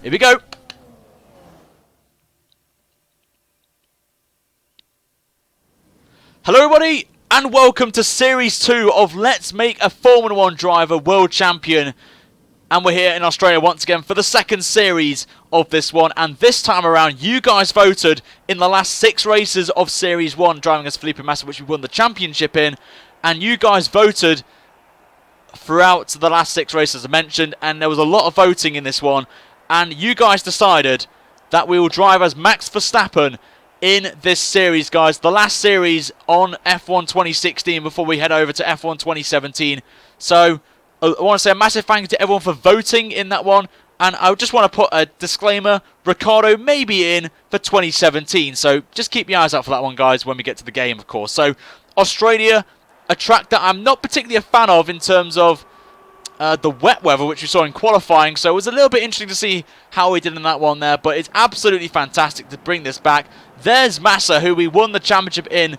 Here we go. Hello everybody, and welcome to Series 2 of Let's Make a Formula 1 Driver World Champion. And we're here in Australia once again for the second series of this one. And this time around, you guys voted in the last 6 races of Series 1, driving as Felipe Massa, which we won the championship in. And you guys voted throughout the last 6 races, as I mentioned. And there was a lot of voting in this one. And you guys decided that we will drive as Max Verstappen in this series, guys. The last series on F1 2016 before we head over to F1 2017. So I want to say a massive thank you to everyone for voting in that one. And I just want to put a disclaimer. Ricciardo may be in for 2017. So just keep your eyes out for that one, guys, when we get to the game, of course. So Australia, a track that I'm not particularly a fan of in terms of the wet weather, which we saw in qualifying. So it was a little bit interesting to see how we did in that one there. But it's absolutely fantastic to bring this back. There's Massa, who we won the championship in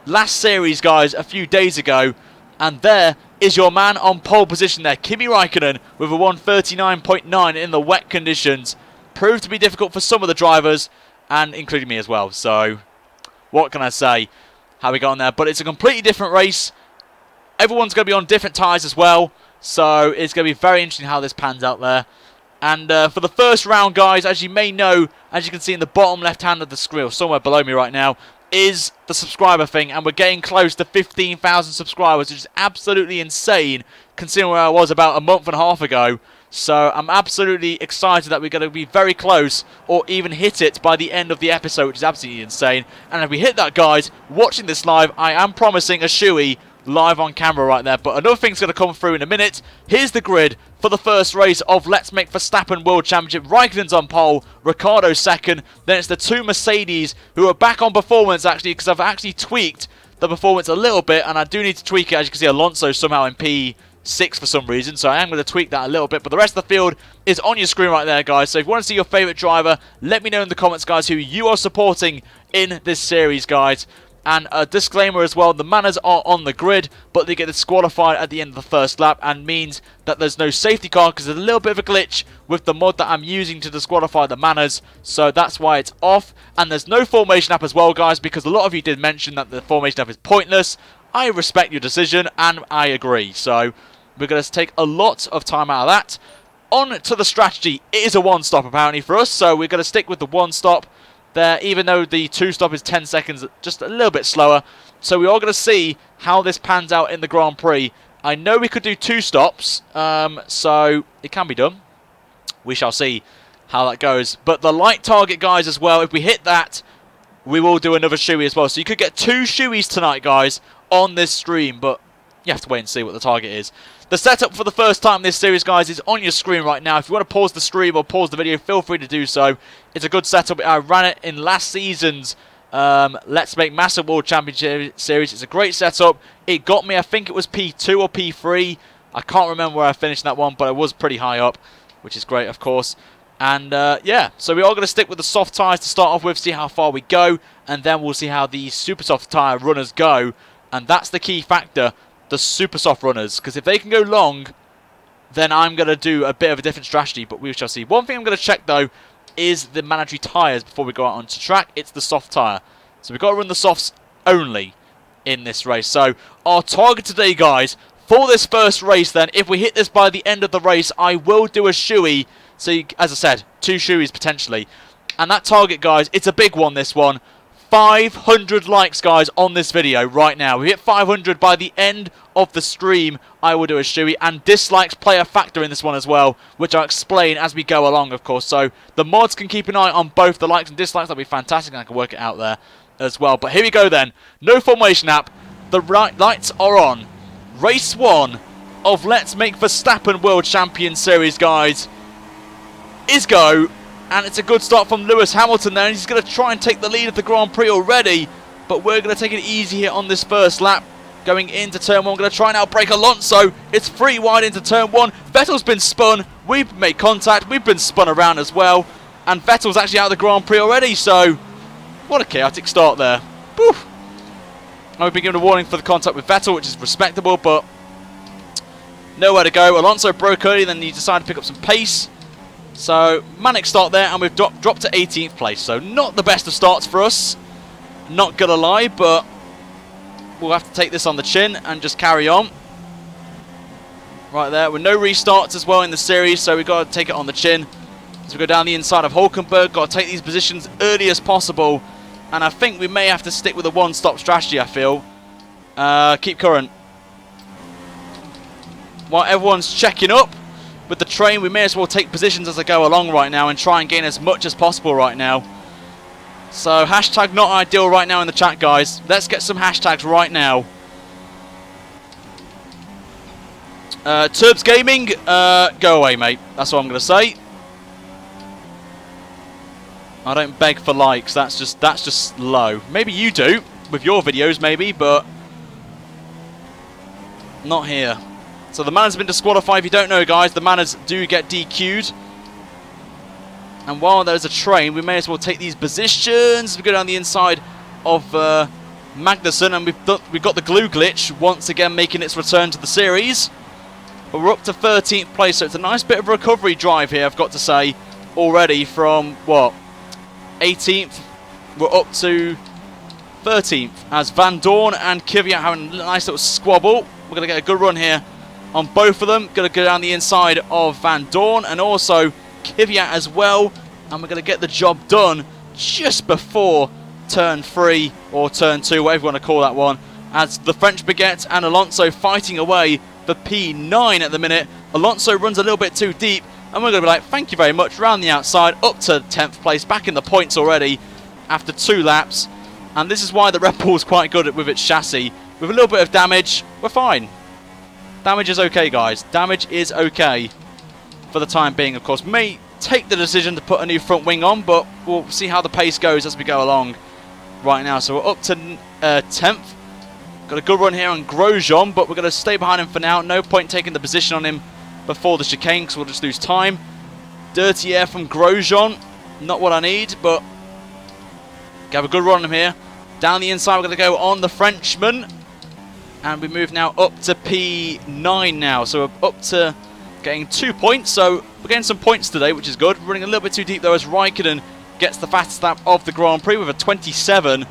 last series, guys, a few days ago. And there is your man on pole position there, Kimi Räikkönen, with a 139.9 in the wet conditions. Proved to be difficult for some of the drivers, and including me as well. So, what can I say? How we got on there? But it's a completely different race. Everyone's going to be on different tyres as well. So, it's going to be very interesting how this pans out there. And for the first round, guys, as you may know, as you can see in the bottom left hand of the screen, or somewhere below me right now, is the subscriber thing. And we're getting close to 15,000 subscribers, which is absolutely insane, considering where I was about a month and a half ago. So I'm absolutely excited that we're going to be very close, or even hit it by the end of the episode, which is absolutely insane. And if we hit that, guys, watching this live, I am promising a shoey live on camera right there. But another thing's going to come through in a minute. Here's the grid for the first race of Let's Make Verstappen World Championship. Raikkonen's on pole, Ricciardo second. Then it's the 2 Mercedes who are back on performance, actually, because I've actually tweaked the performance a little bit, and I do need to tweak it. As you can see, Alonso somehow in P6 for some reason, so I am going to tweak that a little bit. But the rest of the field is on your screen right there, guys. So if you want to see your favourite driver, let me know in the comments, guys, who you are supporting in this series, guys. And a disclaimer as well, the manners are on the grid, but they get disqualified at the end of the first lap, and means that there's no safety car, because there's a little bit of a glitch with the mod that I'm using to disqualify the manners, so that's why it's off. And there's no formation app as well, guys, because a lot of you did mention that the formation app is pointless. I respect your decision, and I agree, so we're going to take a lot of time out of that. On to the strategy. It is a one-stop apparently for us, so we're going to stick with the one-stop there, even though the 2-stop is 10 seconds, just a little bit slower. So we are going to see how this pans out in the Grand Prix. I know we could do 2 stops, so it can be done. We shall see how that goes. But the light target, guys, as well, if we hit that, we will do another shoey as well. So you could get 2 shoeys tonight, guys, on this stream, but you have to wait and see what the target is. The setup for the first time in this series, guys, is on your screen right now. If you want to pause the stream or pause the video, feel free to do so. It's a good setup. I ran it in last season's Let's Make Massa World Championship Series. It's a great setup. It got me, I think it was P2 or P3. I can't remember where I finished that one, but I was pretty high up, which is great, of course. And, yeah, so we are going to stick with the soft tyres to start off with, see how far we go, and then we'll see how the super soft tyre runners go. And that's the key factor, the super soft runners, because if they can go long, then I'm going to do a bit of a different strategy, but we shall see. One thing I'm going to check, though, is the mandatory tyres before we go out onto track. It's the soft tyre. So we've got to run the softs only in this race. So our target today, guys, for this first race then, if we hit this by the end of the race, I will do a shoey. So, as I said, 2 shoeys potentially. And that target, guys, it's a big one, this one. 500 likes, guys, on this video right now. We hit 500 by the end of the stream. I will do a shoey, and dislikes play a factor in this one as well, which I'll explain as we go along, of course. So the mods can keep an eye on both the likes and dislikes. That'll be fantastic, and I can work it out there as well. But here we go then. No formation app. The lights are on. Race 1 of Let's Make Verstappen World Champion Series, guys, is go. And it's a good start from Lewis Hamilton there. And he's going to try and take the lead of the Grand Prix already. But we're going to take it easy here on this first lap. Going into turn 1. Going to try and outbrake Alonso. It's 3 wide into turn 1. Vettel's been spun. We've made contact. We've been spun around as well. And Vettel's actually out of the Grand Prix already. So, what a chaotic start there. Woof. I've been given a warning for the contact with Vettel, which is respectable. But nowhere to go. Alonso broke early. Then he decided to pick up some pace. So, manic start there, and we've dropped to 18th place. So, not the best of starts for us. Not gonna lie, but we'll have to take this on the chin and just carry on. Right there, with no restarts as well in the series, so we've got to take it on the chin. As we go down the inside of Hulkenberg, got to take these positions early as possible. And I think we may have to stick with a one-stop strategy, I feel. Keep current. While everyone's checking up with the train, we may as well take positions as I go along right now and try and gain as much as possible right now. So, hashtag not ideal right now in the chat, guys. Let's get some hashtags right now. Turbs Gaming, go away, mate. That's what I'm going to say. I don't beg for likes. That's just low. Maybe you do with your videos, maybe, but not here. So the man's been disqualified. If you don't know, guys, the manners do get DQ'd. And while there's a train, we may as well take these positions. We go down the inside of Magnussen, and we've got the glue glitch once again making its return to the series. But we're up to 13th place, so it's a nice bit of a recovery drive here, I've got to say, already from, what, 18th, we're up to 13th, as Van Dorn and Kvyat having a nice little squabble. We're going to get a good run here on both of them. Going to go down the inside of Van Dorn and also Kvyat as well, and we're going to get the job done just before turn 3 or turn 2, whatever you want to call that one, as the French Baguette and Alonso fighting away for P9 at the minute. Alonso runs a little bit too deep, and we're going to be like, thank you very much, round the outside, up to 10th place, back in the points already after 2 laps. And this is why the Red Bull's quite good with its chassis. With a little bit of damage, we're fine. Damage is okay, guys. Damage is okay for the time being, of course. May take the decision to put a new front wing on, but we'll see how the pace goes as we go along right now. So we're up to 10th. Got a good run here on Grosjean, but we're going to stay behind him for now. No point taking the position on him before the chicane, because we'll just lose time. Dirty air from Grosjean. Not what I need, but have a good run on him here. Down the inside, we're going to go on the Frenchman. And we move now up to P9 now. So we're up to getting 2 points. So we're getting some points today, which is good. Running a little bit too deep, though, as Raikkonen gets the fastest lap of the Grand Prix with a 27.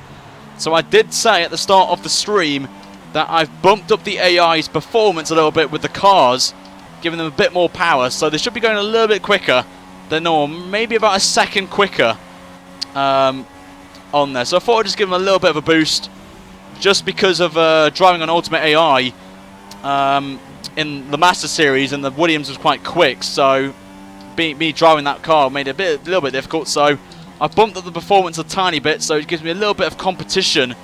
So I did say at the start of the stream that I've bumped up the AI's performance a little bit with the cars, giving them a bit more power. So they should be going a little bit quicker than normal. Maybe about a second quicker on there. So I thought I'd just give them a little bit of a boost just because of driving on Ultimate AI in the Master Series, and the Williams was quite quick. So me driving that car made it a little bit difficult. So I bumped up the performance a tiny bit, so it gives me a little bit of competition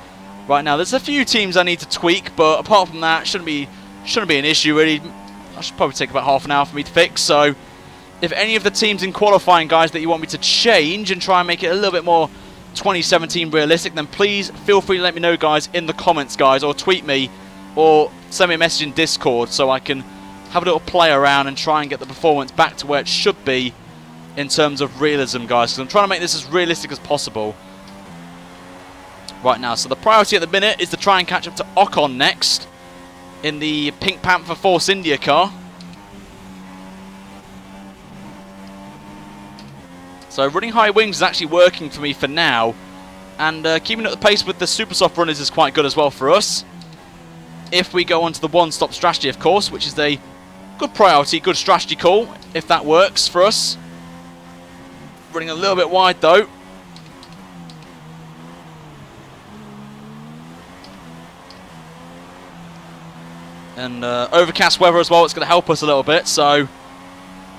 right now. There's a few teams I need to tweak, but apart from that, shouldn't be an issue really. I should probably take about half an hour for me to fix. So if any of the teams in qualifying, guys, that you want me to change and try and make it a little bit more 2017 realistic, then please feel free to let me know, guys, in the comments, guys, or tweet me or send me a message in Discord so I can have a little play around and try and get the performance back to where it should be in terms of realism, guys, because I'm trying to make this as realistic as possible right now. So the priority at the minute is to try and catch up to Ocon next in the Pink Panther Force India car. So running high wings is actually working for me for now, and keeping up the pace with the super soft runners is quite good as well for us. If we go on to the one-stop strategy, of course, which is a good priority, good strategy call, if that works for us. Running a little bit wide though. And overcast weather as well, it's going to help us a little bit, so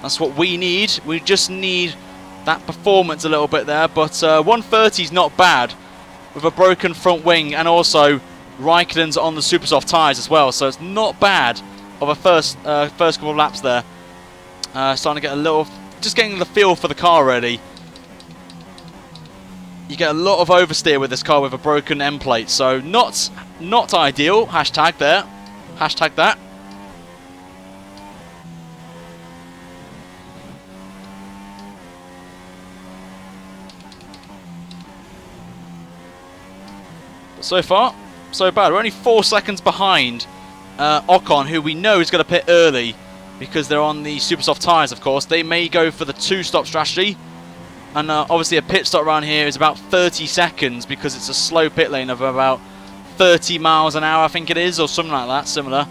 that's what we need. We just need that performance a little bit there, but 130 is not bad with a broken front wing, and also Raikkonen's on the super soft tyres as well, so it's not bad of a first couple of laps there. Starting to get a little, just getting the feel for the car really. You get a lot of oversteer with this car with a broken end plate, so not ideal. Hashtag there, hashtag that. But so far, so bad. We're only 4 seconds behind Ocon, who we know is going to pit early because they're on the super soft tyres, of course. They may go for the 2-stop strategy. And obviously a pit stop around here is about 30 seconds because it's a slow pit lane of about 30 miles an hour, I think it is, or something like that, similar.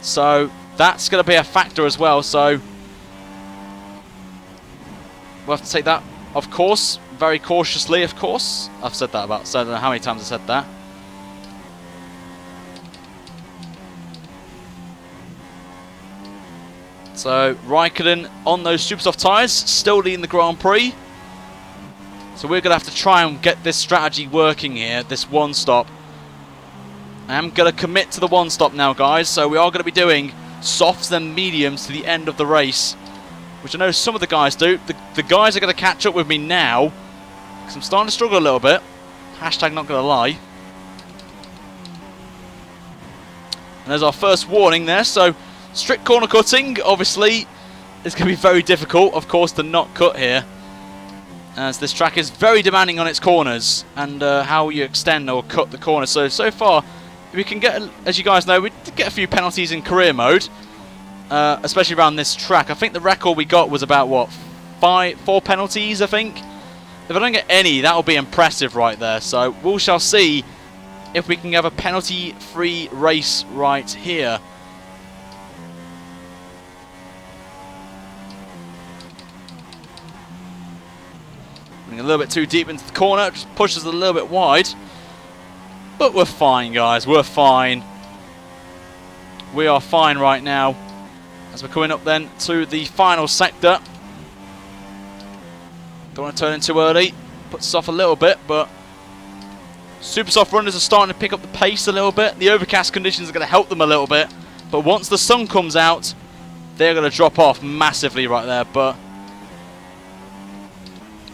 So that's going to be a factor as well. So we'll have to take that, of course, very cautiously, of course. I've said that about, so I don't know how many times I said that. So Raikkonen on those super soft tyres, still leading the Grand Prix. So we're going to have to try and get this strategy working here, this one stop. I am going to commit to the one stop now, guys. So we are going to be doing softs and mediums to the end of the race, which I know some of the guys do. The guys are going to catch up with me now, because I'm starting to struggle a little bit. Hashtag not going to lie. And there's our first warning there. So strict corner cutting, obviously, it's going to be very difficult, of course, to not cut here, as this track is very demanding on its corners and how you extend or cut the corners. So far, we can get, as you guys know, we did get a few penalties in career mode, especially around this track. I think the record we got was about, what, 4 penalties, I think? If I don't get any, that will be impressive right there. So we shall see if we can have a penalty-free race right here. A little bit too deep into the corner, just pushes a little bit wide. But we're fine, guys, we're fine. We are fine right now, as we're coming up then to the final sector. Don't want to turn in too early, puts us off a little bit, but super soft runners are starting to pick up the pace a little bit. The overcast conditions are going to help them a little bit, but once the sun comes out, they're going to drop off massively right there. But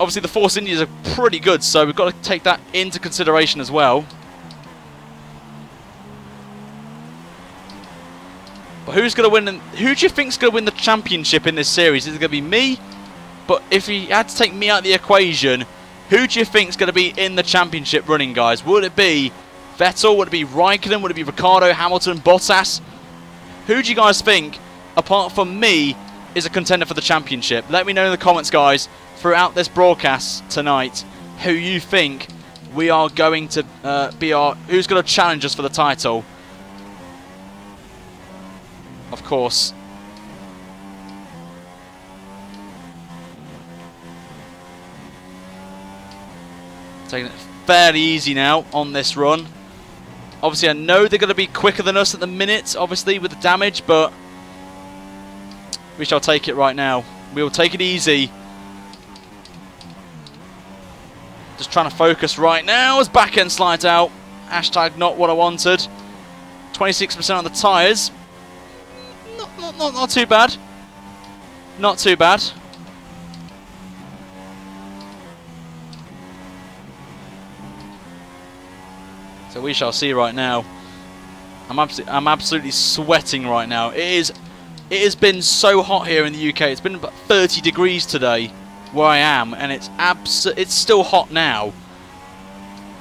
obviously the Force Indians are pretty good, so we've got to take that into consideration as well. But who's going to win? Who do you think's going to win the championship in this series? Is it going to be me? But if you had to take me out of the equation, who do you think's going to be in the championship running, guys? Would it be Vettel? Would it be Raikkonen? Would it be Ricciardo, Hamilton, Bottas? Who do you guys think, apart from me, is a contender for the championship? Let me know in the comments, guys, throughout this broadcast tonight, who you think we are going to who's going to challenge us for the title. Of course. Taking it fairly easy now on this run. Obviously, I know they're going to be quicker than us at the minute, obviously, with the damage, but we shall take it right now. We will take it easy. Just trying to focus right now as back end slides out. Hashtag not what I wanted. 26% on the tyres. Not too bad. Not too bad. So we shall see right now. I'm absolutely sweating right now. It has been so hot here in the UK. It's been about 30 degrees today where I am, and it's still hot now.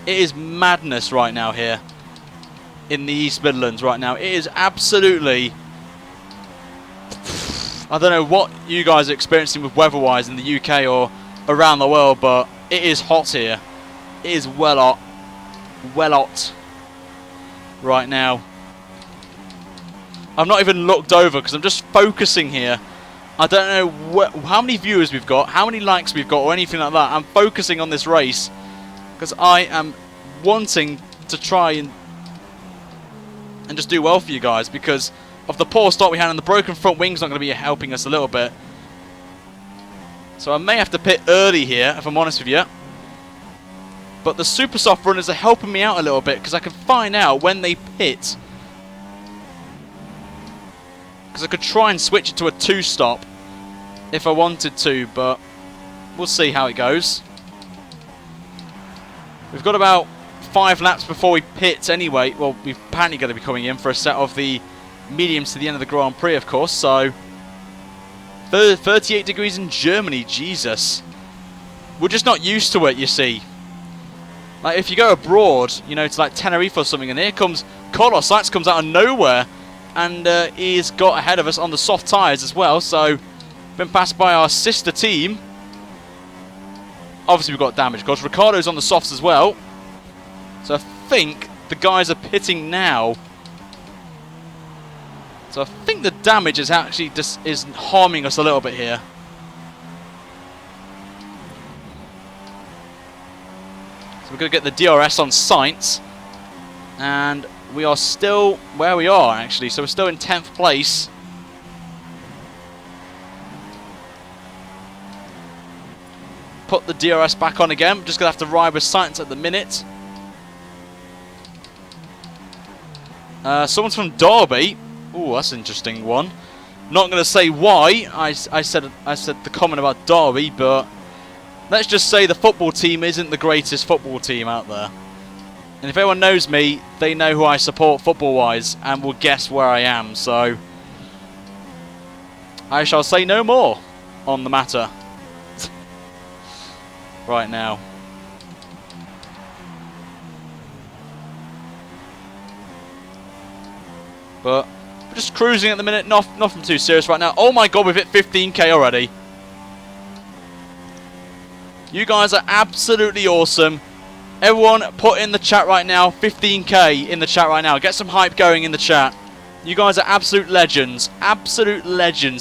It is madness right now here in the East Midlands right now. It is absolutely, I don't know what you guys are experiencing with weather-wise in the UK or around the world, but it is hot here. It is well hot right now. I've not even looked over because I'm just focusing here. I don't know how many viewers we've got, how many likes we've got, or anything like that. I'm focusing on this race because I am wanting to try and just do well for you guys, because of the poor start we had, and the broken front wing's not going to be helping us a little bit. So I may have to pit early here, if I'm honest with you. But the super soft runners are helping me out a little bit, because I can find out when they pit. Because I could try and switch it to a 2-stop if I wanted to, but we'll see how it goes. We've got about 5 laps before we pit anyway. Well, we're apparently going to be coming in for a set of the mediums to the end of the Grand Prix, of course. So 38 degrees in Germany, Jesus. We're just not used to it, you see. Like, if you go abroad, you know, to like Tenerife or something, and here comes Carlos Sainz comes out of nowhere and he's got ahead of us on the soft tyres as well. So, been passed by our sister team. Obviously, we've got damage. Of course, Ricciardo's on the softs as well. So, I think the guys are pitting now. So, I think the damage is actually just is harming us a little bit here. So, we're going to get the DRS on Sainz. And we are still where we are, actually. So, we're still in 10th place. Put the DRS back on again. I'm just going to have to ride with Sainz at the minute. Someone's from Derby. Ooh, that's an interesting one. Not going to say why I said the comment about Derby, but let's just say the football team isn't the greatest football team out there. And if anyone knows me, they know who I support football-wise and will guess where I am. So I shall say no more on the matter. Right now. But we're just cruising at the minute, nothing too serious right now. Oh my god, we've hit 15k already. You guys are absolutely awesome. Everyone put in the chat right now, 15k in the chat right now. Get some hype going in the chat. You guys are absolute legends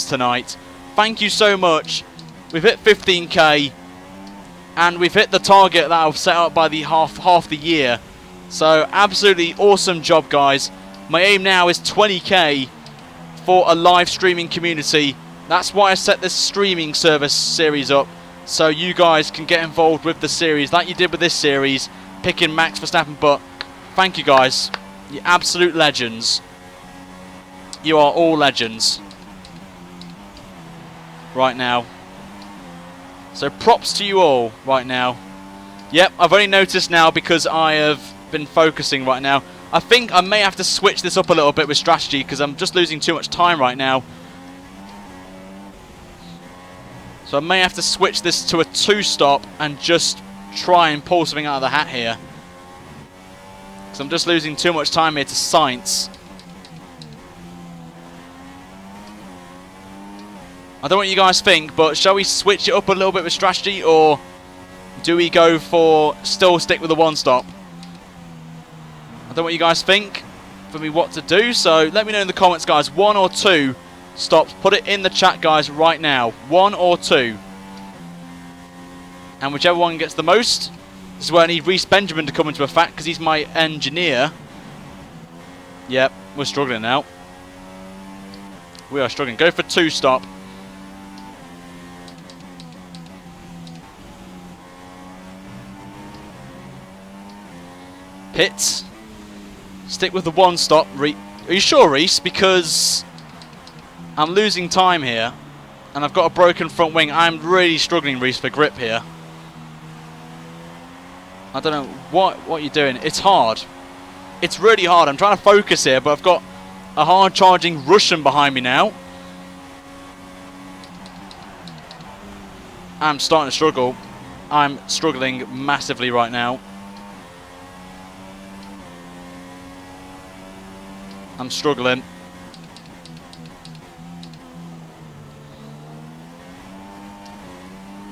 tonight. Thank you so much. We've hit 15k. And we've hit the target that I've set up by the half the year. So absolutely awesome job, guys. My aim now is 20k for a live streaming community. That's why I set this streaming service series up, so you guys can get involved with the series like you did with this series, picking Max Verstappen. But thank you guys. You're absolute legends. You are all legends. Right now. So props to you all right now. Yep, I've only noticed now because I have been focusing right now. I think I may have to switch this up a little bit with strategy because I'm just losing too much time right now. So I may have to switch this to a 2-stop and just try and pull something out of the hat here. Because I'm just losing too much time here to Sainz. I don't know what you guys think, but shall we switch it up a little bit with strategy, or do we go for still stick with the 1-stop? I don't know what you guys think for me what to do, so let me know in the comments, guys. 1 or 2 stops. Put it in the chat, guys, right now. 1 or 2. And whichever one gets the most. This is where I need Reece Benjamin to come into effect because he's my engineer. Yep, we're struggling now. We are struggling. Go for 2-stop. Pits. Stick with the 1-stop. Are you sure, Reece? Because I'm losing time here. And I've got a broken front wing. I'm really struggling, Reece, for grip here. I don't know what you're doing. It's hard. It's really hard. I'm trying to focus here, but I've got a hard-charging Russian behind me now. I'm starting to struggle. I'm struggling massively right now. I'm struggling.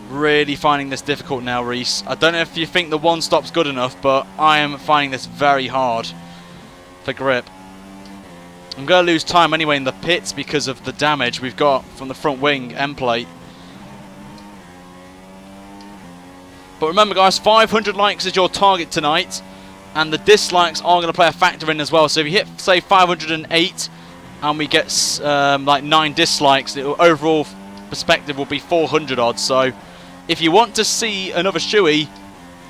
Really finding this difficult now, Reece. I don't know if you think the 1-stop's good enough, but I am finding this very hard for grip. I'm going to lose time anyway in the pits because of the damage we've got from the front wing end plate. But remember, guys, 500 likes is your target tonight. And the dislikes are going to play a factor in as well. So if you hit, say, 508 and we get like 9 dislikes, the overall perspective will be 400 odds. So if you want to see another shoey,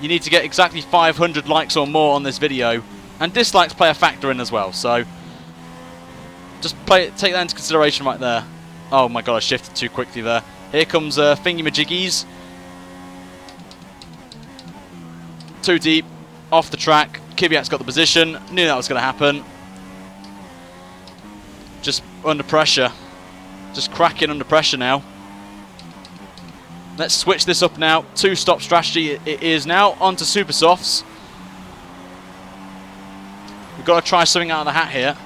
you need to get exactly 500 likes or more on this video. And dislikes play a factor in as well. So just take that into consideration right there. Oh my god, I shifted too quickly there. Here comes Thingy-majiggies. Too deep. Off the track. Kvyat's got the position. Knew that was going to happen. Just under pressure. Just cracking under pressure now. Let's switch this up now. 2-stop strategy it is now. On to super softs. We've got to try something out of the hat here.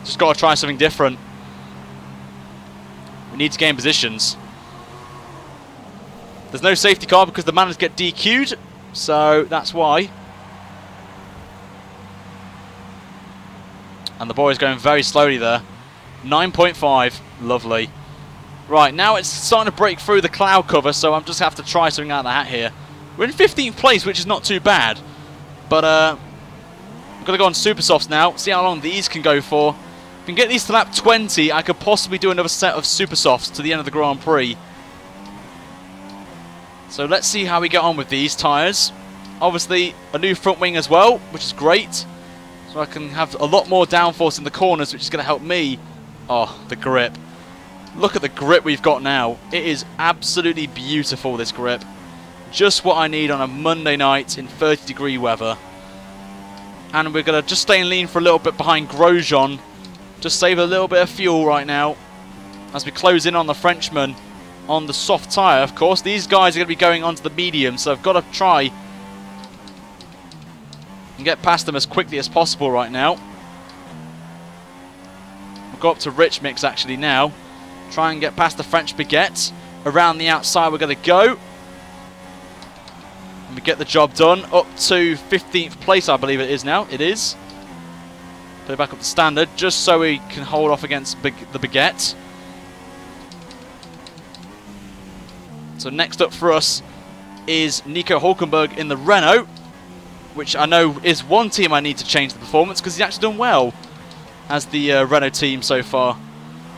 Just got to try something different. We need to gain positions. There's no safety car because the manners get DQ'd, so that's why. And the boy is going very slowly there. 9.5, lovely. Right, now it's starting to break through the cloud cover, so I'm just have to try something out of the hat here. We're in 15th place, which is not too bad. But I'm going to go on super softs now, see how long these can go for. If I can get these to lap 20, I could possibly do another set of super softs to the end of the Grand Prix. So let's see how we get on with these tyres. Obviously, a new front wing as well, which is great. So I can have a lot more downforce in the corners, which is going to help me. Oh, the grip. Look at the grip we've got now. It is absolutely beautiful, this grip. Just what I need on a Monday night in 30-degree weather. And we're going to just stay in lean for a little bit behind Grosjean. Just save a little bit of fuel right now as we close in on the Frenchman on the soft tyre, of course. These guys are going to be going onto the medium, so I've got to try and get past them as quickly as possible right now. We'll go up to Rich Mix actually now. Try and get past the French baguette. Around the outside we're going to go. And we get the job done. Up to 15th place, I believe it is now. It is. Put it back up to standard, just so we can hold off against the baguette. So next up for us is Nico Hulkenberg in the Renault, which I know is one team I need to change the performance because he's actually done well as the Renault team so far.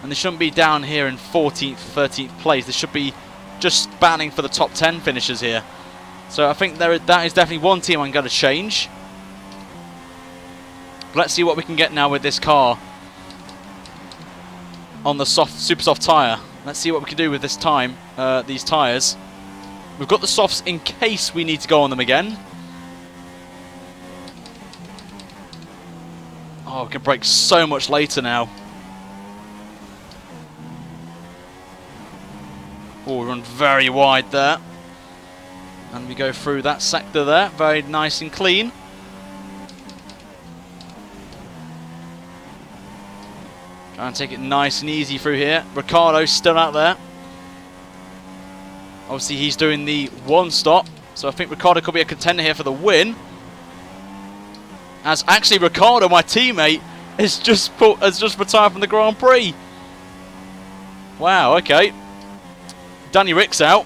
And they shouldn't be down here in 14th, 13th place. They should be just battling for the top 10 finishers here. So I think that is definitely one team I'm going to change. But let's see what we can get now with this car on the super soft tyre. Let's see what we can do with this time, these tyres. We've got the softs in case we need to go on them again. Oh, we can brake so much later now. Oh, we run very wide there. And we go through that sector there. Very nice and clean. Try and take it nice and easy through here. Ricciardo's still out there. Obviously, he's doing the one stop. So I think Ricciardo could be a contender here for the win. As actually Ricciardo, my teammate, has just retired from the Grand Prix. Wow, okay. Danny Rick's out.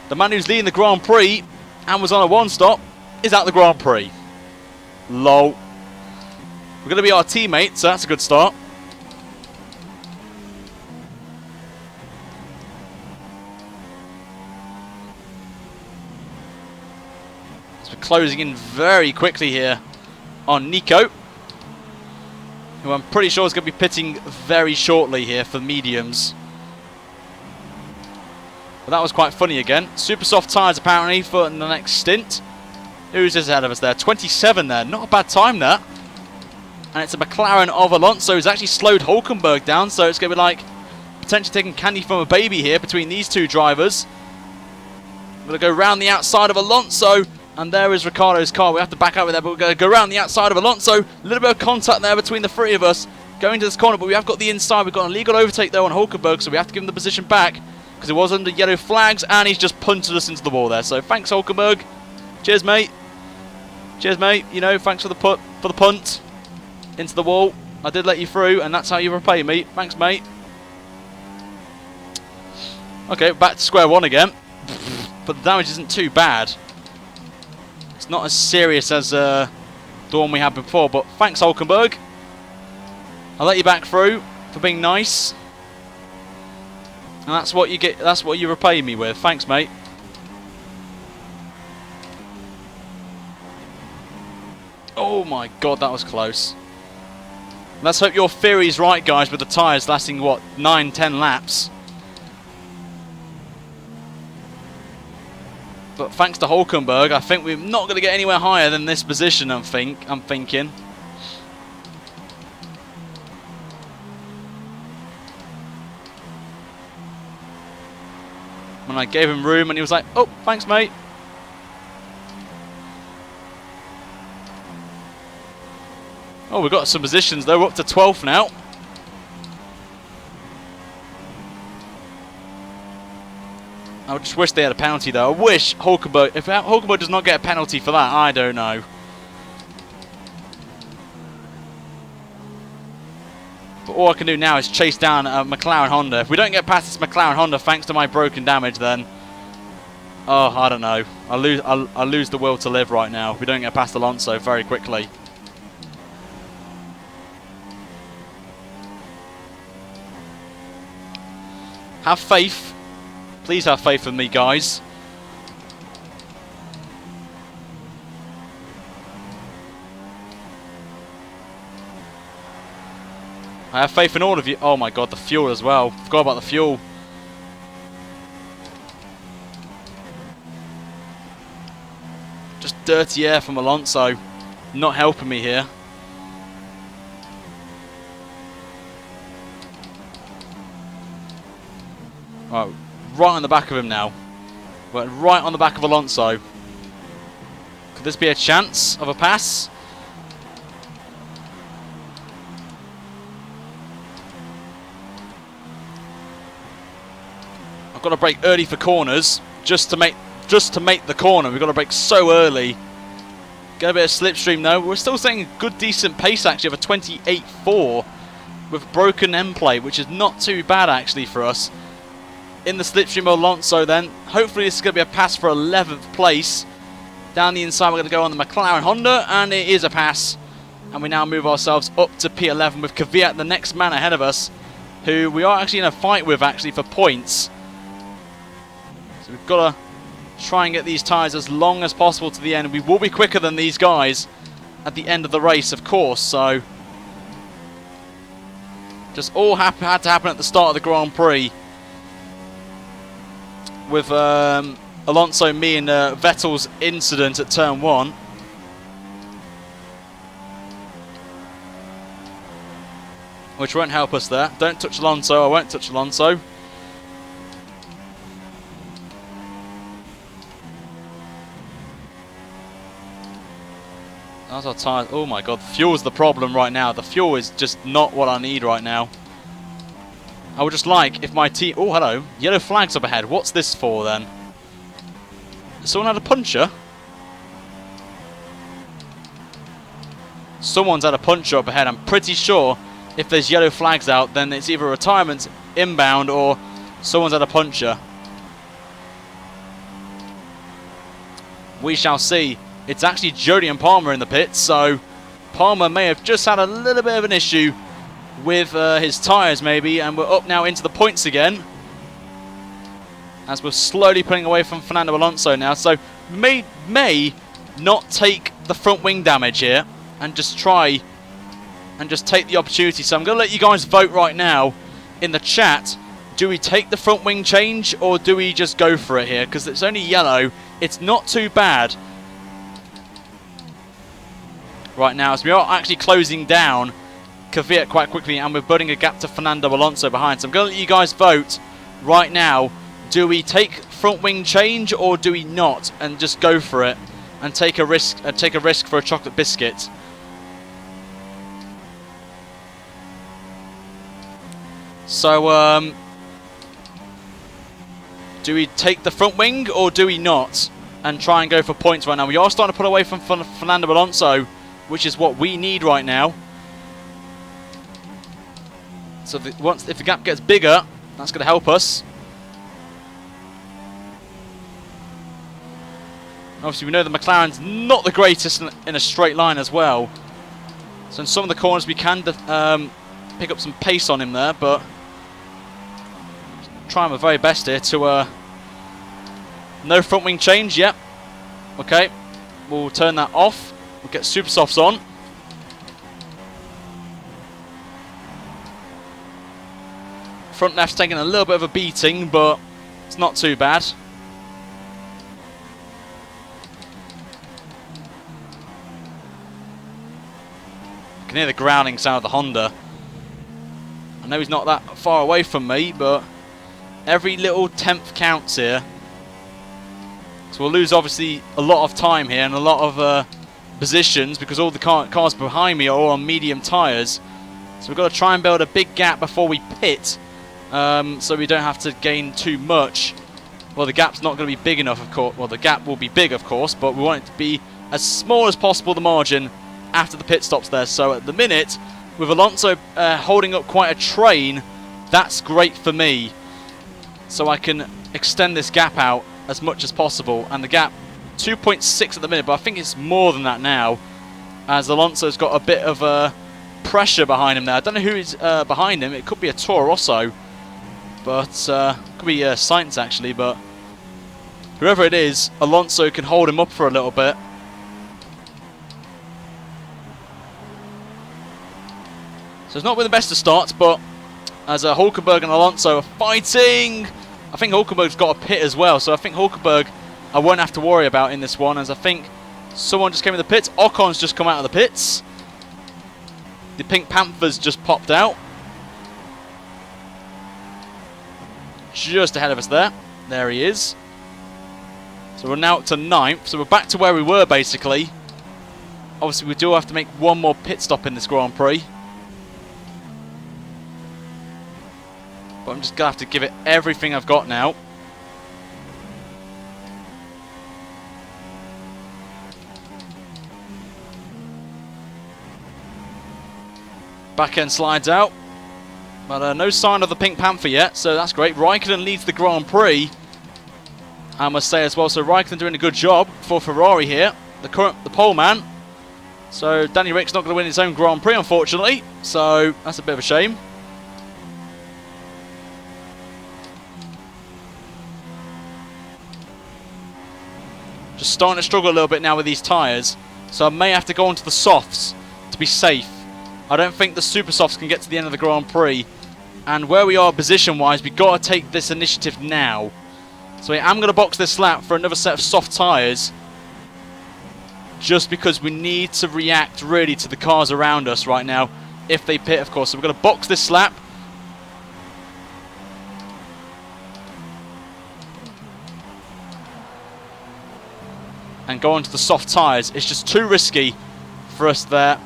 The man who's leading the Grand Prix and was on a one-stop is out the Grand Prix. Lol. We're going to be our teammate, so that's a good start. So we're closing in very quickly here on Nico, who I'm pretty sure is going to be pitting very shortly here for mediums. But that was quite funny again. Super soft tyres apparently for the next stint. Who's this ahead of us there? 27 there. Not a bad time there. And it's a McLaren of Alonso who's actually slowed Hulkenberg down. So it's going to be like potentially taking candy from a baby here between these two drivers. We're going to go round the outside of Alonso. And there is Ricciardo's car. We have to back over there, but we're going to go around the outside of Alonso. A little bit of contact there between the three of us. Going to this corner, but we have got the inside. We've got an illegal overtake though on Hulkenberg, so we have to give him the position back. Because it was under yellow flags, and he's just punted us into the wall there. So thanks, Hulkenberg. Cheers, mate. Cheers, mate. You know, thanks for the punt into the wall. I did let you through, and that's how you repay me. Thanks, mate. Okay, back to square one again. But the damage isn't too bad. It's not as serious as the one we had before. But thanks, Hulkenberg. I'll let you back through for being nice. And that's what you get. That's what you repay me with. Thanks, mate. Oh my god, that was close. Let's hope your theory's right, guys, with the tyres lasting, what, 9-10 laps. But thanks to Hulkenberg, I think we're not going to get anywhere higher than this position, I'm thinking. When I gave him room and he was like, oh, thanks, mate. Oh, we've got some positions though. We're up to 12th now. I just wish they had a penalty though. I wish Hulkenberg, if Hulkenberg does not get a penalty for that, I don't know. But all I can do now is chase down a McLaren Honda. If we don't get past this McLaren Honda thanks to my broken damage, then oh, I don't know. I lose the will to live right now. If we don't get past Alonso very quickly. Have faith. Please have faith in me, guys. I have faith in all of you. Oh my god, the fuel as well. Forgot about the fuel. Just dirty air from Alonso. Not helping me here. Oh, right on the back of him now. We're right on the back of Alonso. Could this be a chance of a pass? I've got to brake early for corners just to make the corner. We've got to brake so early. Get a bit of slipstream though. We're still saying good decent pace actually of a 28.4 with broken end plate, which is not too bad actually for us. In the slipstream of Alonso then. Hopefully this is going to be a pass for 11th place. Down the inside we're going to go on the McLaren Honda, and it is a pass. And we now move ourselves up to P11 with Kvyat, the next man ahead of us, who we are actually in a fight with actually for points. So we've got to try and get these tyres as long as possible to the end. We will be quicker than these guys at the end of the race, of course. So just all had to happen at the start of the Grand Prix. With Alonso, me and Vettel's incident at turn 1. Which won't help us there. Don't touch Alonso, I won't touch Alonso. That's our tyres. Oh my god, the fuel's the problem right now. The fuel is just not what I need right now. I would just like if my team... Oh, hello. Yellow flags up ahead. What's this for, then? Someone had a puncher? Someone's had a puncher up ahead. I'm pretty sure if there's yellow flags out, then it's either retirement inbound or someone's had a puncher. We shall see. It's actually Jody and Palmer in the pits, so Palmer may have just had a little bit of an issue with his tyres maybe, and we're up now into the points again as we're slowly pulling away from Fernando Alonso now. So may not take the front wing damage here and just try and just take the opportunity. So I'm going to let you guys vote right now in the chat. Do we take the front wing change or do we just go for it here? Because it's only yellow. It's not too bad right now as we are actually closing down Kvyat quite quickly, and we're building a gap to Fernando Alonso behind. So I'm going to let you guys vote right now. Do we take front wing change or do we not, and just go for it and take a risk? For a chocolate biscuit. So do we take the front wing or do we not, and try and go for points right now? We are starting to pull away from Fernando Alonso, which is what we need right now. So if the gap gets bigger, that's going to help us. Obviously, we know the McLaren's not the greatest in a straight line as well. So in some of the corners, we can pick up some pace on him there, but trying my very best here to... no front wing change, yep. Okay, we'll turn that off. We'll get super softs on. Front left's taking a little bit of a beating, but it's not too bad. I can hear the growling sound of the Honda. I know he's not that far away from me, but every little tenth counts here. So we'll lose obviously a lot of time here and a lot of positions because all the cars behind me are all on medium tyres. So we've got to try and build a big gap before we pit, so we don't have to gain too much. Well, the gap's not going to be big enough, of course. Well, the gap will be big, of course, but we want it to be as small as possible, the margin, after the pit stops there. So at the minute, with Alonso holding up quite a train, that's great for me. So I can extend this gap out as much as possible. And the gap, 2.6 at the minute, but I think it's more than that now, as Alonso's got a bit of pressure behind him there. I don't know who is behind him. It could be a Toro Rosso, but could be Sainz actually, but whoever it is, Alonso can hold him up for a little bit. So it's not been the best of starts, but as Hulkenberg and Alonso are fighting, I think Hulkenberg's got a pit as well, so I think Hulkenberg I won't have to worry about in this one, as I think someone just came in the pits. Ocon's just come out of the pits. The Pink Panthers just popped out. Just ahead of us there. There he is. So we're now up to 9th, so we're back to where we were basically. Obviously we do have to make one more pit stop in this Grand Prix. But I'm just going to have to give it everything I've got now. Back end slides out. But no sign of the Pink Panther yet, so that's great. Raikkonen leads the Grand Prix, I must say as well. So Raikkonen doing a good job for Ferrari here, the pole man. So Danny Rick's not going to win his own Grand Prix, unfortunately. So that's a bit of a shame. Just starting to struggle a little bit now with these tyres, so I may have to go onto the softs to be safe. I don't think the super softs can get to the end of the Grand Prix, and where we are position-wise, we've got to take this initiative now. So I am going to box this lap for another set of soft tyres, just because we need to react really to the cars around us right now, if they pit, of course. So we're going to box this lap. And go onto the soft tyres. It's just too risky for us there.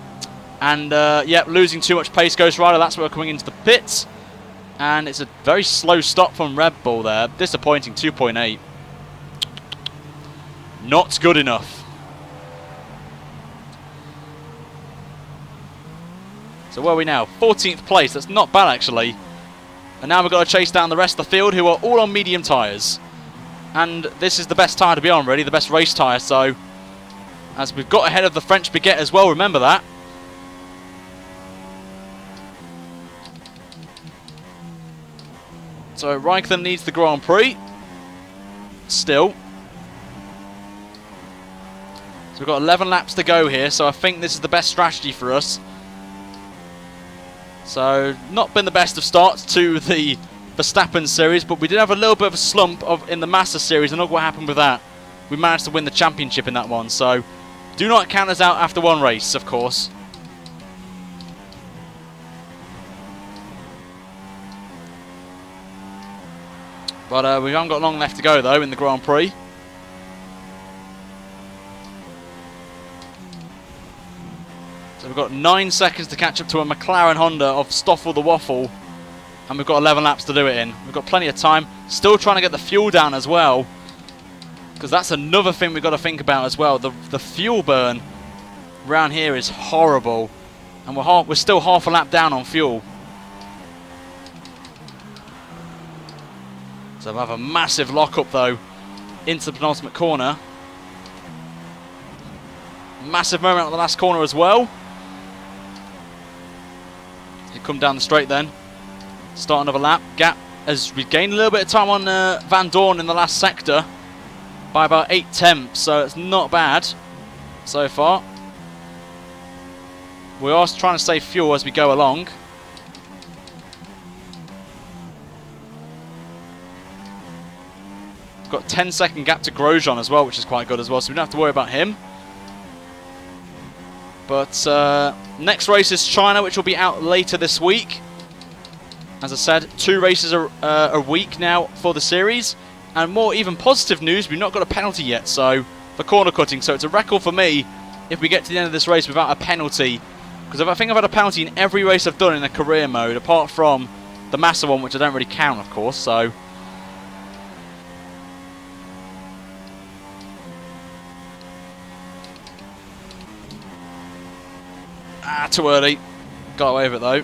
And, yeah, losing too much pace, Ghost Rider. That's where we're coming into the pits. And it's a very slow stop from Red Bull there. Disappointing, 2.8. Not good enough. So where are we now? 14th place. That's not bad, actually. And now we've got to chase down the rest of the field, who are all on medium tyres. And this is the best tyre to be on, really, the best race tyre. So, as we've got ahead of the French Baguette as well, remember that. So, Raikkonen needs the Grand Prix. Still. So, we've got 11 laps to go here. So, I think this is the best strategy for us. So, not been the best of starts to the Verstappen series, but we did have a little bit of a slump in the Master series, and look what happened with that. We managed to win the championship in that one, so do not count us out after one race, of course. But we haven't got long left to go, though, in the Grand Prix. So we've got 9 seconds to catch up to a McLaren Honda of Stoffel the Waffle. And we've got 11 laps to do it in. We've got plenty of time. Still trying to get the fuel down as well, because that's another thing we've got to think about as well. The fuel burn around here is horrible. And we're still half a lap down on fuel. So we'll have a massive lock-up, though, into the penultimate corner. Massive moment on the last corner as well. You come down the straight then. Start another lap. Gap has regained a little bit of time on Van Dorn in the last sector by about 8/10, so it's not bad so far. We are trying to save fuel as we go along. We've got 10-second gap to Grosjean as well, which is quite good as well, so we don't have to worry about him. But next race is China, which will be out later this week. As I said, 2 races a week now for the series. And more even positive news, we've not got a penalty yet, so for corner cutting. So it's a record for me if we get to the end of this race without a penalty. Because I think I've had a penalty in every race I've done in a career mode, apart from the Massa one, which I don't really count, of course, so... too early. Got away with it, though.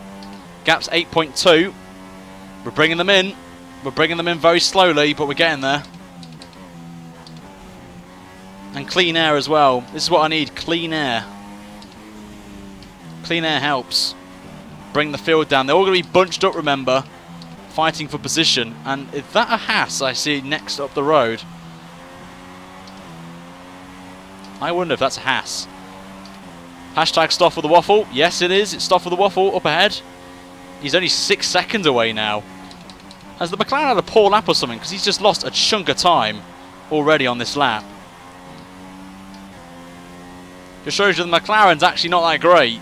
Gap's 8.2. We're bringing them in. We're bringing them in very slowly, but we're getting there. And clean air as well. This is what I need, clean air. Clean air helps. Bring the field down. They're all going to be bunched up, remember, fighting for position. And is that a Haas I see next up the road? I wonder if that's a Haas. Hashtag Stoff with the Waffle. Yes, it is. It's Stoff with the Waffle up ahead. He's only 6 seconds away now. Has the McLaren had a poor lap or something? Because he's just lost a chunk of time already on this lap. Just shows you the McLaren's actually not that great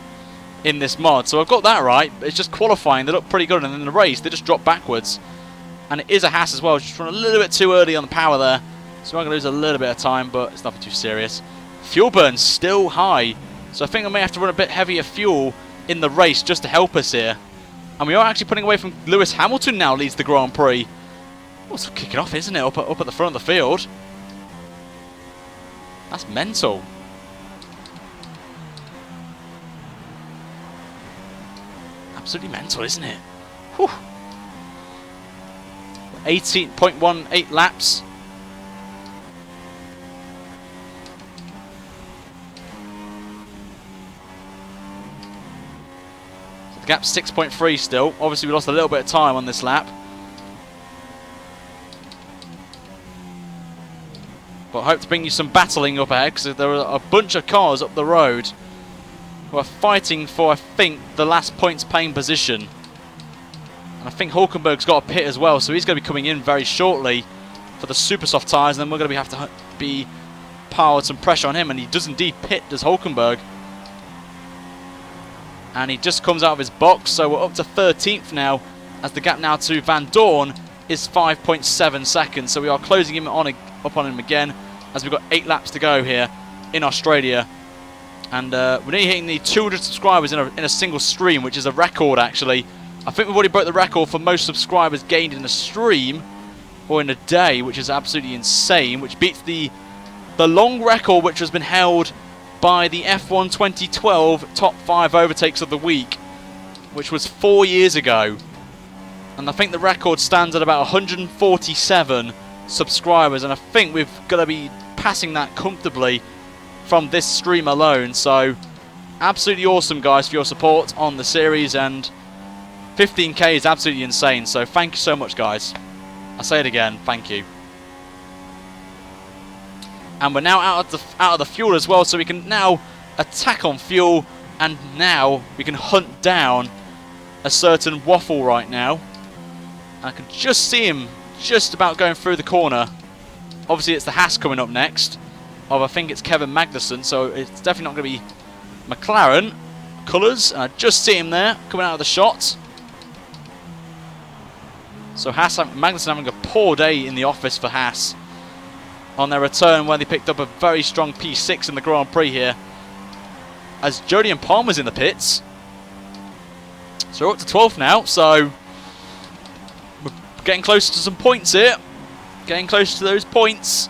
in this mod. So I've got that right. But it's just qualifying. They look pretty good. And in the race, they just drop backwards. And it is a Haas as well. Just run a little bit too early on the power there. So I'm going to lose a little bit of time. But it's nothing too serious. Fuel burn's still high. So I think I may have to run a bit heavier fuel in the race just to help us here. And we are actually putting away from Lewis Hamilton now leads the Grand Prix. Oh, it's kicking off, isn't it? Up at the front of the field. That's mental. Absolutely mental, isn't it? Whew. 18.18 laps. Gap's 6.3 still. Obviously, we lost a little bit of time on this lap. But I hope to bring you some battling up ahead, because there are a bunch of cars up the road who are fighting for, I think, the last points paying position. And I think Hulkenberg's got a pit as well, so he's going to be coming in very shortly for the super soft tyres, and then we're going to have to be powered some pressure on him, and he does indeed pit, does Hulkenberg. And he just comes out of his box, so we're up to 13th now, as the gap now to Van Dorn is 5.7 seconds. So we are closing him up on him again, as we've got 8 laps to go here in Australia. And we're nearly hitting the 200 subscribers in a single stream, which is a record actually. I think we've already broke the record for most subscribers gained in a stream, or in a day, which is absolutely insane, which beats the long record which has been held by the F1 2012 top 5 overtakes of the week, which was 4 years ago. And I think the record stands at about 147 subscribers, and I think we've got to be passing that comfortably from this stream alone. So absolutely awesome, guys, for your support on the series, and 15k is absolutely insane, so thank you so much, guys. I say it again, thank you. And we're now out of the fuel as well, so we can now attack on fuel, and now we can hunt down a certain Waffle right now. I can just see him just about going through the corner. Obviously it's the Haas coming up next, of I think it's Kevin Magnussen, so it's definitely not going to be McLaren colours. And I just see him there coming out of the shot. So Magnussen having a poor day in the office for Haas on their return, where they picked up a very strong P6 in the Grand Prix here, as Jody and Palmer's in the pits. So we're up to 12th now, so we're getting closer to some points here. Getting closer to those points.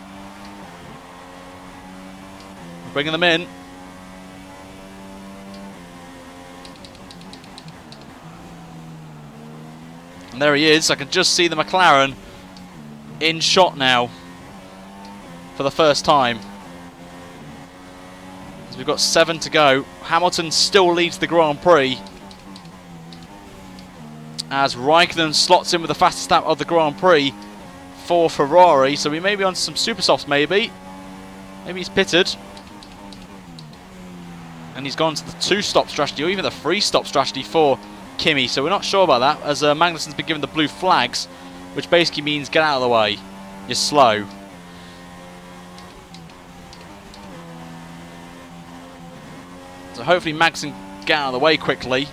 We're bringing them in. And there he is. I can just see the McLaren in shot now for the first time. So we've got 7 to go. Hamilton still leads the Grand Prix, as Raikkonen slots in with the fastest lap of the Grand Prix for Ferrari. So we may be on some super softs, maybe. Maybe he's pitted. And he's gone to the 2-stop strategy, or even the 3-stop strategy for Kimi. So we're not sure about that, as Magnussen's been given the blue flags, which basically means get out of the way. You're slow. So hopefully Max can get out of the way quickly.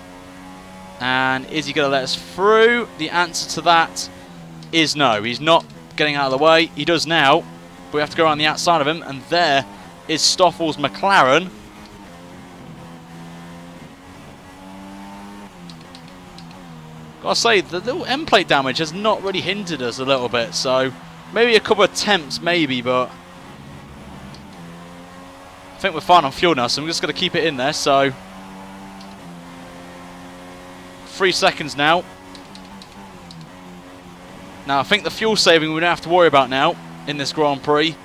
And is he going to let us through? The answer to that is no. He's not getting out of the way. He does now, but we have to go around the outside of him. And there is Stoffels' McLaren Gotta say, the little end plate damage has not really hindered us a little bit, so maybe a couple of attempts, maybe, but I think we're fine on fuel now, so I'm just going to keep it in there. So 3 seconds now. Now I think the fuel saving we don't have to worry about now in this Grand Prix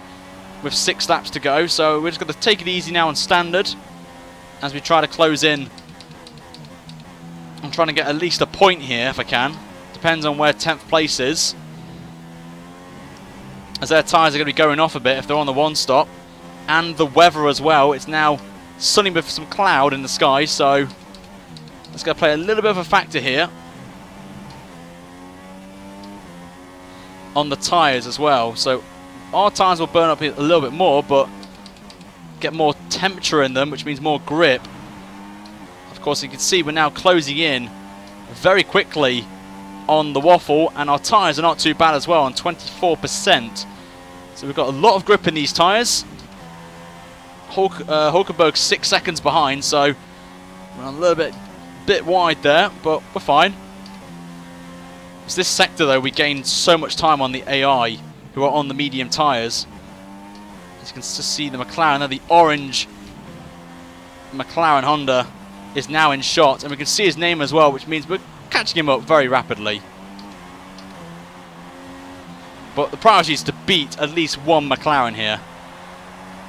with 6 laps to go, so we're just going to take it easy now on standard as we try to close in. I'm trying to get at least a point here if I can. Depends on where 10th place is, as their tyres are going to be going off a bit if they're on the one stop. And the weather as well. It's now sunny with some cloud in the sky, so that's going to play a little bit of a factor here on the tyres as well. So our tyres will burn up a little bit more, but get more temperature in them, which means more grip. Of course, you can see we're now closing in very quickly on the waffle, and our tyres are not too bad as well on 24%. So we've got a lot of grip in these tyres. Hulkenberg's 6 seconds behind, so we're a little bit wide there, but we're fine. It's this sector though we gained so much time on the AI who are on the medium tyres. As you can just see the McLaren there, the orange McLaren Honda is now in shot, and we can see his name as well, which means we're catching him up very rapidly. But the priority is to beat at least one McLaren here.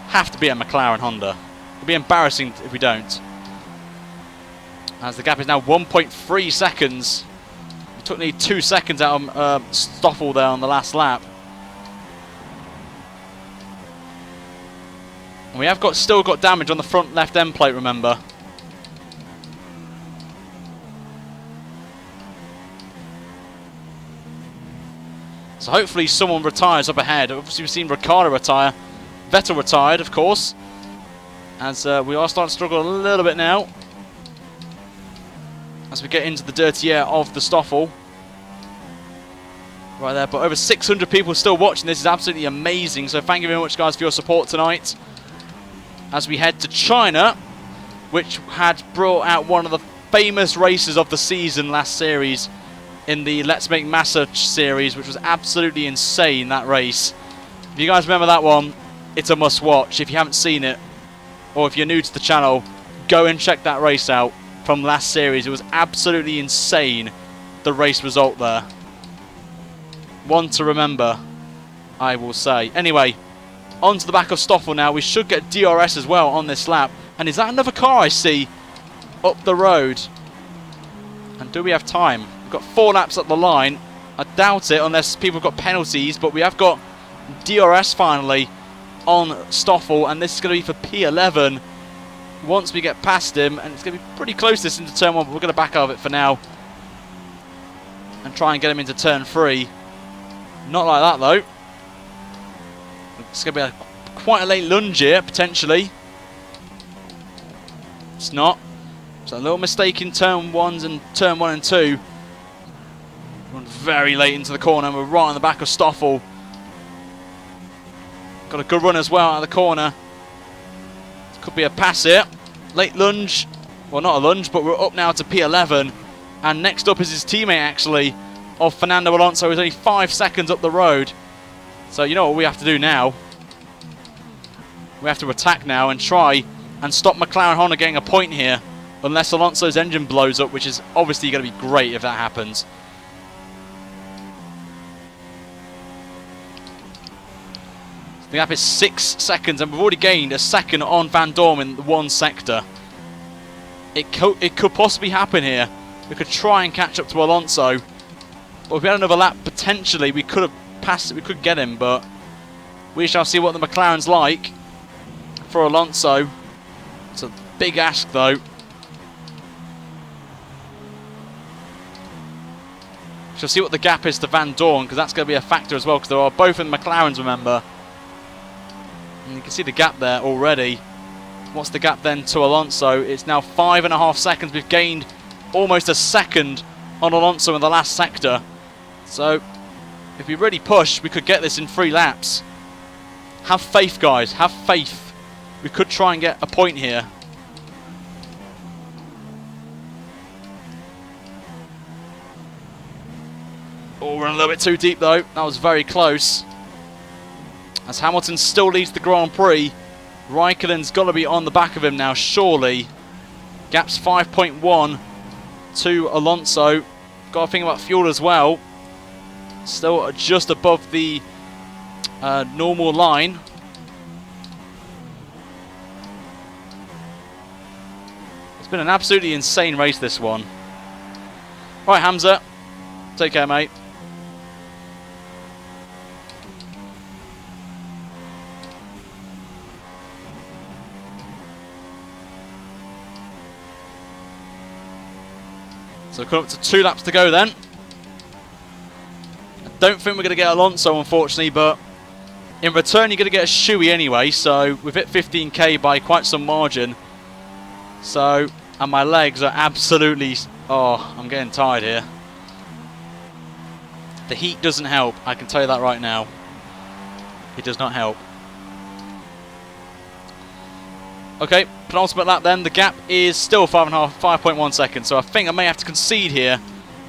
Have to be a McLaren Honda. It'll be embarrassing if we don't. As the gap is now 1.3 seconds. We took nearly 2 seconds out of Stoffel there on the last lap. And we have still got damage on the front left end plate, remember. So hopefully someone retires up ahead. Obviously we've seen Ricciardo retire. Vettel retired, of course. As we are starting to struggle a little bit now, as we get into the dirty air of the Stoffel. Right there, but over 600 people still watching. This is absolutely amazing. So thank you very much, guys, for your support tonight. As we head to China, which had brought out one of the famous races of the season last series, in the Let's Make Massa series, which was absolutely insane, that race. If you guys remember that one, it's a must watch. If you haven't seen it, or if you're new to the channel, go and check that race out from last series. It was absolutely insane, the race result there. One to remember, I will say. Anyway, onto the back of Stoffel now. We should get DRS as well on this lap. And is that another car I see up the road? And do we have time? Got 4 laps up the line. I doubt it unless people have got penalties, but we have got DRS finally on Stoffel, and this is going to be for P11 once we get past him, and it's going to be pretty close this into turn 1, but we're going to back out of it for now and try and get him into turn 3. Not like that though. It's going to be quite a late lunge here potentially. It's not. So a little mistake in turn 1 and 2. Run very late into the corner, and we're right on the back of Stoffel. Got a good run as well out of the corner. Could be a pass here. Late lunge. Well, not a lunge, but we're up now to P11. And next up is his teammate, actually, of Fernando Alonso, who's only 5 seconds up the road. So you know what we have to do now? We have to attack now and try and stop McLaren Honda getting a point here. Unless Alonso's engine blows up, which is obviously going to be great if that happens. The gap is 6 seconds, and we've already gained a second on Van Dorn in the one sector. It could possibly happen here. We could try and catch up to Alonso, but if we had another lap, potentially we could have passed it. We could get him, but we shall see what the McLaren's like for Alonso. It's a big ask, though. Shall see what the gap is to Van Dorn, because that's going to be a factor as well, because they are both in McLarens, remember. And you can see the gap there already. What's the gap then to Alonso? It's now 5.5 seconds. We've gained almost a second on Alonso in the last sector. So if we really push, we could get this in 3 laps. Have faith, guys. Have faith. We could try and get a point here. Gone a little bit too deep though. That was very close. As Hamilton still leads the Grand Prix, Raikkonen's got to be on the back of him now, surely. Gap's 5.1 to Alonso. Got to think about fuel as well. Still just above the normal line. It's been an absolutely insane race, this one. Right, Hamza. Take care, mate. So coming up to 2 laps to go then. I don't think we're going to get Alonso, unfortunately, but in return you're going to get a shoey anyway, so we've hit 15k by quite some margin. So, and my legs are absolutely... Oh, I'm getting tired here. The heat doesn't help, I can tell you that right now. It does not help. Okay, penultimate lap then. The gap is still 5.1 seconds. So I think I may have to concede here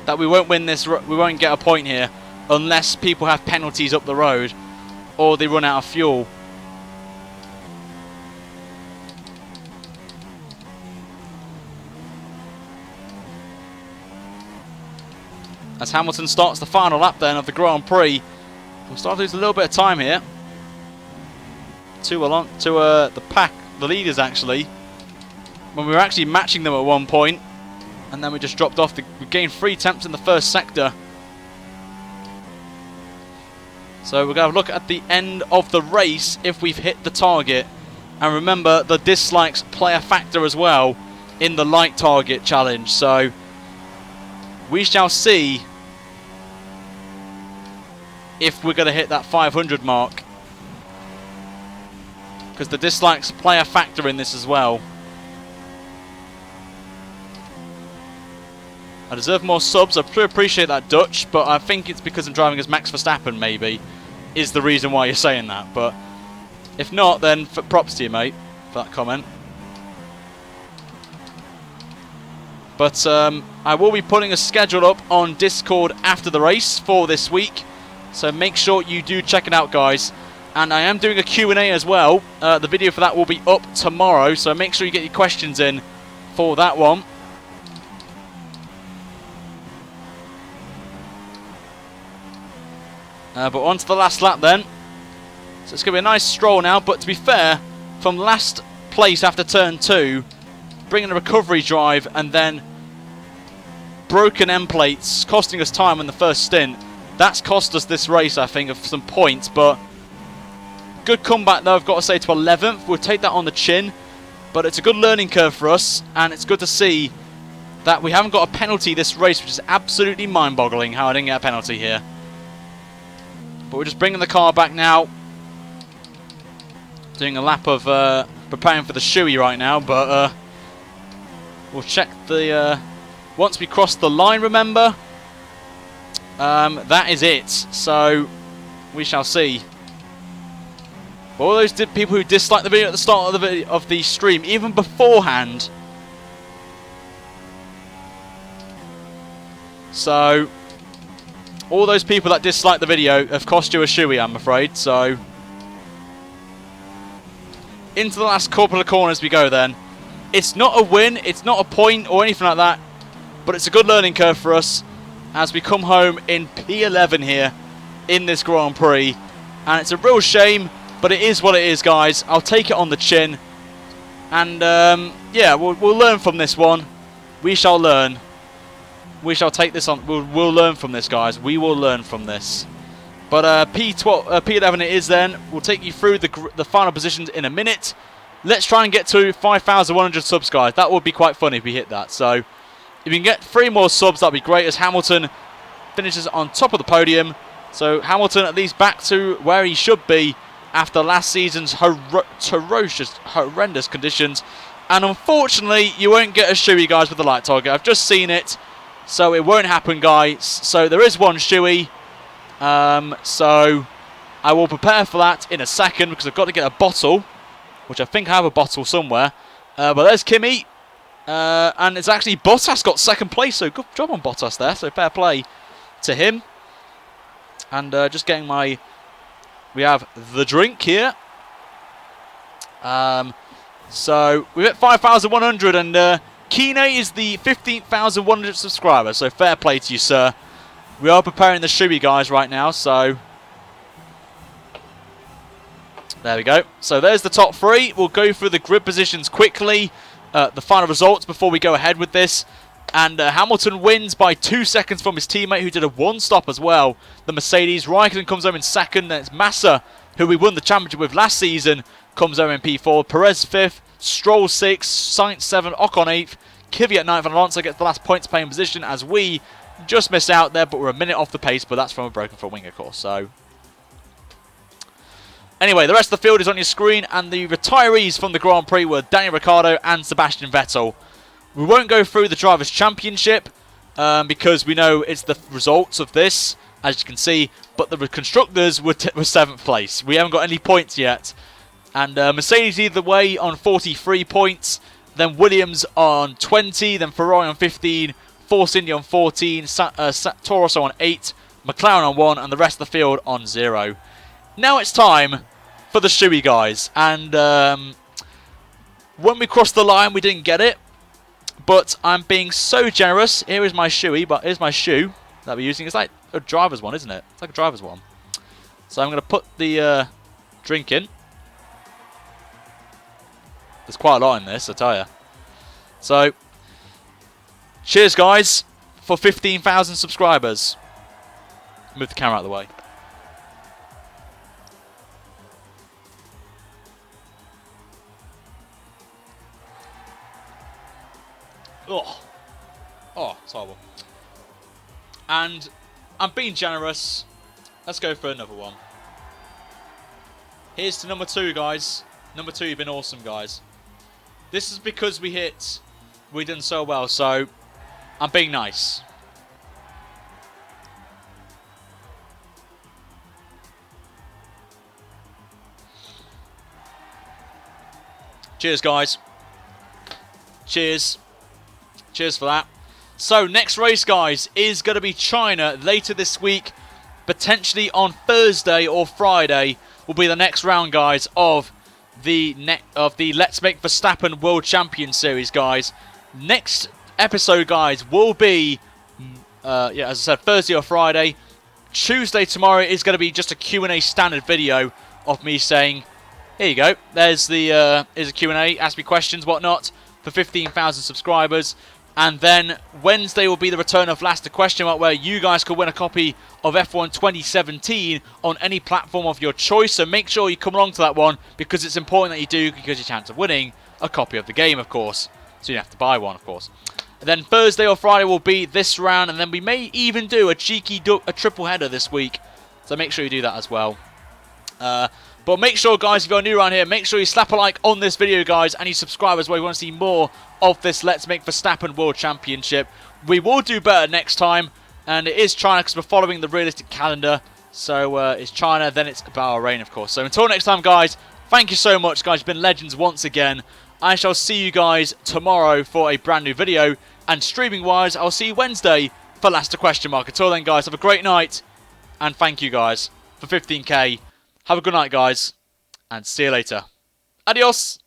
that we won't win this. We won't get a point here unless people have penalties up the road or they run out of fuel. As Hamilton starts the final lap then of the Grand Prix, we'll start to lose a little bit of time here to the pack. The leaders actually, when we were actually matching them at one point, and then we just dropped off. We gained 3 tenths in the first sector. So we're going to have a look at the end of the race if we've hit the target. And remember, the dislikes play a factor as well in the light target challenge. So we shall see if we're going to hit that 500 mark, because the dislikes play a factor in this as well. I deserve more subs. I do appreciate that, Dutch, but I think it's because I'm driving as Max Verstappen, maybe, is the reason why you're saying that. But if not, then props to you, mate, for that comment. But I will be putting a schedule up on Discord after the race for this week, so make sure you do check it out, guys. And I am doing a Q&A as well. The video for that will be up tomorrow, so make sure you get your questions in for that one. But on to the last lap then. So it's going to be a nice stroll now, but to be fair, from last place after turn 2, bringing a recovery drive and then broken end plates, costing us time in the first stint. That's cost us this race, I think, of some points, but... Good comeback though, I've got to say, to 11th. We'll take that on the chin. But it's a good learning curve for us. And it's good to see that we haven't got a penalty this race, which is absolutely mind-boggling how I didn't get a penalty here. But we're just bringing the car back now. Doing a lap of preparing for the shoey right now. But we'll check the... once we cross the line, remember. That is it. So we shall see. But all those people who disliked the video at the start of the stream, even beforehand. So, all those people that disliked the video have cost you a shoey, I'm afraid. So, into the last couple of corners we go then. It's not a win, it's not a point or anything like that, but it's a good learning curve for us as we come home in P11 here in this Grand Prix. And it's a real shame. But it is what it is, guys. I'll take it on the chin. And, yeah, we'll learn from this one. We shall learn. We shall take this on. We'll learn from this, guys. We will learn from this. But P11 it is then. We'll take you through the final positions in a minute. Let's try and get to 5,100 subs, guys. That would be quite funny if we hit that. So, if we can get 3 more subs, that'd be great, as Hamilton finishes on top of the podium. So, Hamilton at least back to where he should be after last season's horrendous conditions. And unfortunately, you won't get a shoey, guys, with the light target. I've just seen it, so it won't happen, guys. So there is one shoey. So I will prepare for that in a second, because I've got to get a bottle, which I think I have a bottle somewhere. But there's Kimi. And it's actually Bottas got second place, so good job on Bottas there. So fair play to him. And just getting my... We have the drink here. So we've hit 5,100 and Kine is the 15,100 subscriber. So fair play to you, sir. We are preparing the shoey, guys, right now. So there we go. So there's the top three. We'll go through the grid positions quickly. The final results before we go ahead with this. And Hamilton wins by 2 seconds from his teammate who did a one-stop as well. The Mercedes. Raikkonen comes home in second. Then it's Massa, who we won the championship with last season, comes home in P4. Perez 5th. Stroll 6th. Sainz 7th. Ocon 8th. Kvyat 9th. And Alonso gets the last points playing position as we just missed out there. But we're a minute off the pace. But that's from a broken front wing, of course. So anyway, the rest of the field is on your screen. And the retirees from the Grand Prix were Daniel Ricciardo and Sebastian Vettel. We won't go through the Drivers' Championship because we know it's the results of this, as you can see. But the Constructors were 7th place. We haven't got any points yet. And Mercedes lead the way on 43 points. Then Williams on 20. Then Ferrari on 15. Force India on 14. Toro Rosso on 8. McLaren on 1. And the rest of the field on 0. Now it's time for the shoey, guys. And when we crossed the line, we didn't get it. But I'm being so generous. Here is my shoey, but here's my shoe that we're using. It's like a driver's one, isn't it? It's like a driver's one. So I'm going to put the drink in. There's quite a lot in this, I tell you. So, cheers, guys, for 15,000 subscribers. Move the camera out of the way. Oh, it's horrible. And I'm being generous. Let's go for another one. Here's to number 2, guys. Number 2, you've been awesome, guys. This is because we done so well, so I'm being nice. Cheers, guys. Cheers. Cheers for that. So, next race, guys, is going to be China later this week. Potentially on Thursday or Friday will be the next round, guys, of the Let's Make Verstappen World Champion Series, guys. Next episode, guys, will be, as I said, Thursday or Friday. Tuesday tomorrow is going to be just a Q&A standard video of me saying, here you go, there's the here's a Q&A, ask me questions, whatnot, for 15,000 subscribers. And then Wednesday will be the return of Last Question Mark, where you guys could win a copy of F1 2017 on any platform of your choice. So make sure you come along to that one, because it's important that you do, because your chance of winning a copy of the game, of course. So you have to buy one, of course. And then Thursday or Friday will be this round, and then we may even do a cheeky triple header this week. So make sure you do that as well. But make sure, guys, if you're new around here, make sure you slap a like on this video, guys, and you subscribe as well. You want to see more of this Let's Make Verstappen World Championship. We will do better next time, and it is China because we're following the realistic calendar. So it's China, then it's Bahrain, of course. So until next time, guys, thank you so much, guys. You've been legends once again. I shall see you guys tomorrow for a brand new video, and streaming-wise, I'll see you Wednesday for Last Question Mark. Until then, guys, have a great night, and thank you, guys, for 15k. Have a good night, guys, and see you later. Adios!